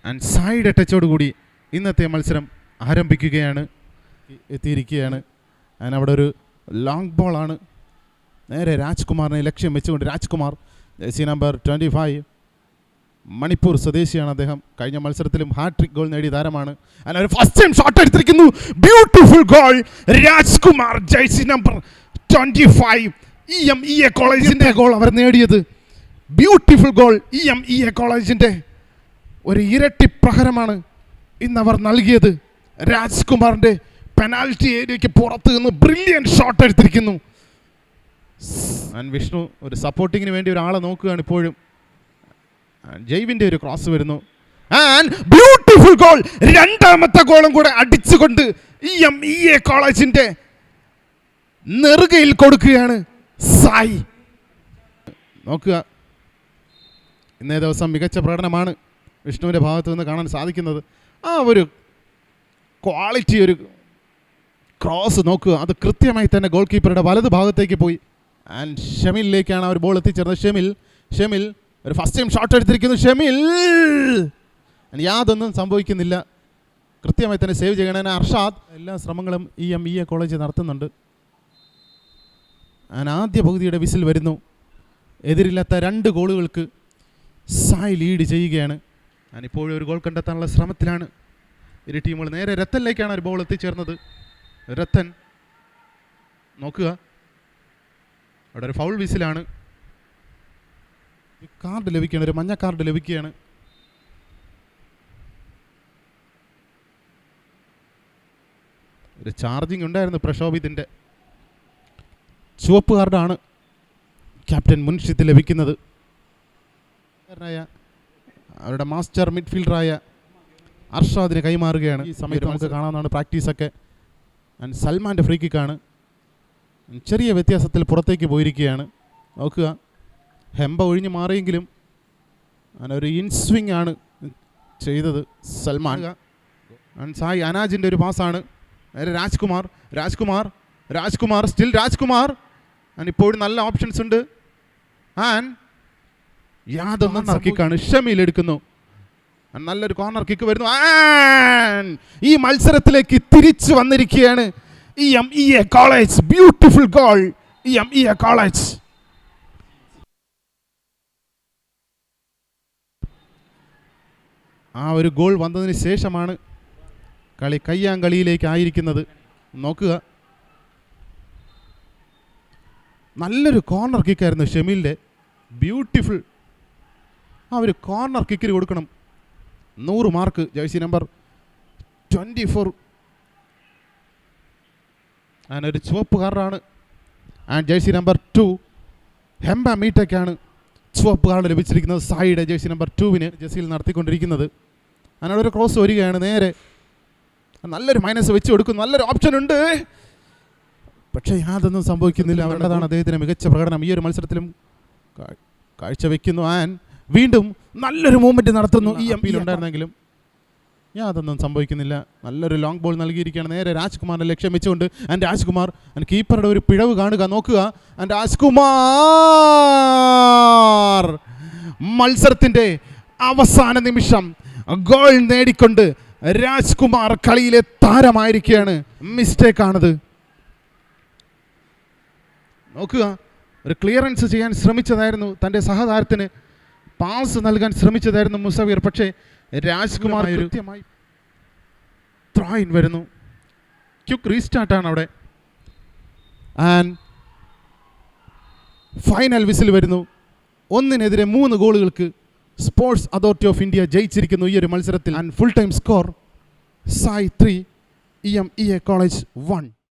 And side ടച്ചോടുകൂടി ഇന്നത്തെ മത്സരം ആരംഭിക്കുകയാണ്, എത്തിയിരിക്കുകയാണ്. ആൻഡ് അവിടെ ഒരു ലോങ് ബോളാണ് നേരെ രാജ്കുമാറിനെ ലക്ഷ്യം വെച്ചുകൊണ്ട്. രാജ്കുമാർ ജേഴ്സി നമ്പർ 25, മണിപ്പൂർ സ്വദേശിയാണ് അദ്ദേഹം. കഴിഞ്ഞ മത്സരത്തിലും ഹാട്രിക് ഗോൾ നേടിയ താരമാണ്. അങ്ങനെ ഒരു ഫസ്റ്റ് ടൈം ഷോട്ട് എടുത്തിരിക്കുന്നു. Beautiful goal. Rajkumar jersey number 25, EMEA കോളേജിന്റെ ഗോൾ അവർ നേടിയത്. Beautiful goal. EMEA കോളേജിന്റെ ഒരു ഇരട്ടി പ്രഹരമാണ് ഇന്നവർ നൽകിയത്. രാജ്കുമാറിന്റെ പെനാൽറ്റി ഏരിയയ്ക്ക് പുറത്ത് നിന്ന് ബ്രില്യൻ ഷോട്ട് എടുത്തിരിക്കുന്നു. വിഷ്ണു ഒരു സപ്പോർട്ടിങ്ങിന് വേണ്ടി ഒരാളെ നോക്കുകയാണ് ഇപ്പോഴും. ജൈവിന്റെ ഒരു ക്രോസ് വരുന്നു. And beautiful goal. രണ്ടാമത്തെ ഗോളും കൂടെ അടിച്ചുകൊണ്ട് EMEA കോളേജിന്റെ നെറുകയിൽ കൊടുക്കുകയാണ് സായി. നോക്കുക, ഇന്നേ ദിവസം മികച്ച പ്രകടനമാണ് വിഷ്ണുവിൻ്റെ ഭാഗത്തു നിന്ന് കാണാൻ സാധിക്കുന്നത്. ആ ഒരു ക്വാളിറ്റി, ഒരു ക്രോസ് നോക്കുക, അത് കൃത്യമായി തന്നെ ഗോൾ കീപ്പറുടെ വലത് ഭാഗത്തേക്ക് പോയി. ആൻഡ് ഷെമിലിലേക്കാണ് ആ ഒരു ബോൾ എത്തിച്ചേർന്നത്. ഷെമിൽ ഒരു ഫസ്റ്റ് ടൈം ഷോട്ട് എടുത്തിരിക്കുന്നു. ഷെമിൽ യാതൊന്നും സംഭവിക്കുന്നില്ല, കൃത്യമായി തന്നെ സേവ് ചെയ്യണേ. അർഷാദ് എല്ലാ ശ്രമങ്ങളും EMEA കോളേജ് നടത്തുന്നുണ്ട്. ആദ്യ പകുതിയുടെ വിസിൽ വരുന്നു. എതിരില്ലാത്ത 2 ഗോളുകൾക്ക് സായി ലീഡ് ചെയ്യുകയാണ്. ഞാനിപ്പോഴും ഒരു ഗോൾ കണ്ടെത്താനുള്ള ശ്രമത്തിലാണ് ഇരു ടീമുകൾ. നേരെ രത്തനിലേക്കാണ് ഒരു ബോൾ എത്തിച്ചേർന്നത്. രത്തൻ നോക്കുക, അവിടെ ഒരു ഫൗൾ വിസിലാണ്. കാർഡ് ലഭിക്കുകയാണ്, ഒരു മഞ്ഞ കാർഡ് ലഭിക്കുകയാണ്. ഒരു ചാർജിങ് ഉണ്ടായിരുന്നു പ്രക്ഷോഭിതിൻ്റെ. ചുവപ്പ് കാർഡാണ് ക്യാപ്റ്റൻ മുൻഷിത്ത് ലഭിക്കുന്നത്. അവരുടെ മാസ്റ്റർ മിഡ്ഫീൽഡറായ അർഷാദിന് കൈമാറുകയാണ്. ഈ സമയത്ത് നമുക്ക് കാണാവുന്നതാണ് പ്രാക്ടീസൊക്കെ. And സൽമാൻ്റെ free കിക്കാണ്. ചെറിയ വ്യത്യാസത്തിൽ പുറത്തേക്ക് പോയിരിക്കുകയാണ്. നോക്കുക, ഹെമ്പ ഒഴിഞ്ഞു മാറിയെങ്കിലും ഒരു ഇൻസ്വിങ് ആണ് ചെയ്തത് സൽമാൻ. സായി അനാജിൻ്റെ ഒരു പാസ്സാണ്. രാജ്കുമാർ സ്റ്റിൽ രാജ്കുമാർ. ഇപ്പോഴും നല്ല ഓപ്ഷൻസ് ഉണ്ട്. ആൻഡ് യാതൊന്നും കിക്കാണ്. ഷമീൽ എടുക്കുന്നു. നല്ലൊരു കോർണർ കിക്ക് വരുന്നു. ഈ മത്സരത്തിലേക്ക് തിരിച്ചു വന്നിരിക്കുകയാണ് EMEA college. Beautiful goal. EMEA college. ആ ഒരു ഗോൾ വന്നതിന് ശേഷമാണ് കളി കയ്യാങ്കളിയിലേക്ക് ആയിരിക്കുന്നത്. നോക്കുക, നല്ലൊരു കോർണർ കിക്കായിരുന്നു ഷമീലിൻ്റെ. ബ്യൂട്ടിഫുൾ. ആ ഒരു കോർണർ കിക്കിന് കൊടുക്കണം 100 മാർക്ക്. Jersey number 24. ഒരു ചുവപ്പ് കാർഡാണ്. ആൻഡ് ജേഴ്സി നമ്പർ 2 ഹെമ്പ മീറ്റയ്ക്കാണ് ചുവപ്പ് കാർഡ് ലഭിച്ചിരിക്കുന്നത്. സായിയുടെ ജേഴ്സി നമ്പർ 2-ന് ജേഴ്സിയിൽ നടത്തിക്കൊണ്ടിരിക്കുന്നത്. അങ്ങനെ ഒരു ക്രോസ് വരികയാണ് നേരെ. നല്ലൊരു മൈനസ് വെച്ച് കൊടുക്കും. നല്ലൊരു ഓപ്ഷൻ ഉണ്ട്, പക്ഷേ യാതൊന്നും സംഭവിക്കുന്നില്ല. അവരുടേതാണ് അദ്ദേഹത്തിന് മികച്ച പ്രകടനം ഈ ഒരു മത്സരത്തിലും കാഴ്ചവെക്കുന്നു. ആൻഡ് വീണ്ടും നല്ലൊരു മൂവ്മെൻറ്റ് നടത്തുന്നു. ഈ ഉണ്ടായിരുന്നെങ്കിലും യാതൊന്നും സംഭവിക്കുന്നില്ല. നല്ലൊരു ലോങ് ബോൾ നൽകിയിരിക്കുകയാണ് നേരെ രാജ്കുമാറിനെ ലക്ഷ്യം വെച്ചുകൊണ്ട്. ആൻഡ് രാജ്കുമാർ കീപ്പറുടെ ഒരു പിഴവ് കാണുക. നോക്കുക, ആൻഡ് രാജ്കുമാർ മത്സരത്തിൻ്റെ അവസാന നിമിഷം ഗോൾ നേടിക്കൊണ്ട് രാജ്കുമാർ കളിയിലെ താരമായിരിക്കുകയാണ്. മിസ്റ്റേക്കാണത്. നോക്കുക, ഒരു ക്ലിയറൻസ് ചെയ്യാൻ ശ്രമിച്ചതായിരുന്നു, തൻ്റെ സഹതാരത്തിന് പാസ് നൽകാൻ ശ്രമിച്ചതായിരുന്നു മുസവീർ. പക്ഷേ രാജ്കുമാർ കൃത്യമായി ത്രോയിൻ വരുന്നു. ക്വിക്ക് റീസ്റ്റാർട്ടാണ് അവിടെ. ആൻഡ് ഫൈനൽ വിസിൽ വരുന്നു. 1-നെതിരെ 3 ഗോളുകൾക്ക് സ്പോർട്സ് അതോറിറ്റി ഓഫ് ഇന്ത്യ ജയിച്ചിരിക്കുന്നു ഈ ഒരു മത്സരത്തിൽ. And full time score Sai 3 EMEA college 1.